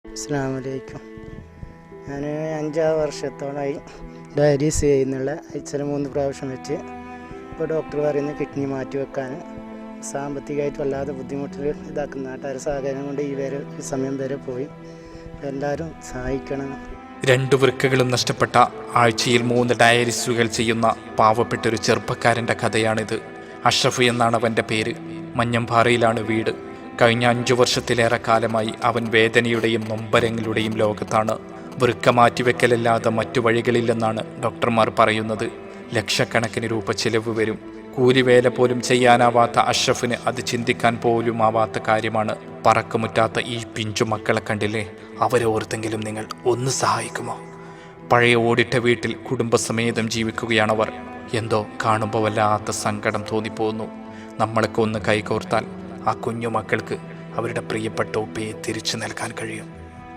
അസ്സലാമു അലൈക്കും. ഞാൻ 5-6 വർഷത്തോളമായി ഡയാലിസിസ് ചെയ്യുന്നുള്ള ആഴ്ചയിൽ 3 പ്രാവശ്യം വെച്ച്. ഇപ്പോൾ ഡോക്ടർ പറയുന്നത് കിഡ്നി മാറ്റി വെക്കാൻ സാമ്പത്തികമായിട്ട് വല്ലാതെ ബുദ്ധിമുട്ടിൽ ഇതാക്കുന്ന നാട്ടുകാരുടെ സഹകരണം കൊണ്ട് ഈ സമയം വരെ പോയി. എല്ലാവരും സഹായിക്കണം. 2 വൃക്കകളും നഷ്ടപ്പെട്ട ആഴ്ചയിൽ 3 ഡയാലിസുകൾ ചെയ്യുന്ന പാവപ്പെട്ടൊരു ചെറുപ്പക്കാരൻ്റെ കഥയാണിത്. അഷ്റഫ് എന്നാണ് അവൻ്റെ പേര്. മഞ്ഞമ്പാറയിലാണ് വീട്. കഴിഞ്ഞ 5 വർഷത്തിലേറെ കാലമായി അവൻ വേദനയുടെയും നൊമ്പരങ്ങളുടെയും ലോകത്താണ്. വൃക്ക മാറ്റിവെക്കലല്ലാതെ മറ്റു വഴികളില്ലെന്നാണ് ഡോക്ടർമാർ പറയുന്നത്. ലക്ഷക്കണക്കിന് രൂപ ചിലവ് വരും. കൂലിവേല പോലും ചെയ്യാനാവാത്ത അഷ്റഫിന് അത് ചിന്തിക്കാൻ പോലും ആവാത്ത കാര്യമാണ്. പറക്കമുറ്റാത്ത ഈ പിഞ്ചു മക്കളെ കണ്ടില്ലേ? അവരെ ഓർത്തെങ്കിലും നിങ്ങൾ ഒന്ന് സഹായിക്കുമോ? പഴയ ഓടിട്ട വീട്ടിൽ കുടുംബസമേതം ജീവിക്കുകയാണവർ. എന്തോ കാണുമ്പോൾ വല്ലാത്ത സങ്കടം തോന്നിപ്പോകുന്നു. നമ്മളൊക്കെ ഒന്ന് കൈകോർത്താൽ ആ കുഞ്ഞു മക്കൾക്ക് അവരുടെ പ്രിയപ്പെട്ട ഉപ്പയെ തിരിച്ചു നൽകാൻ കഴിയും.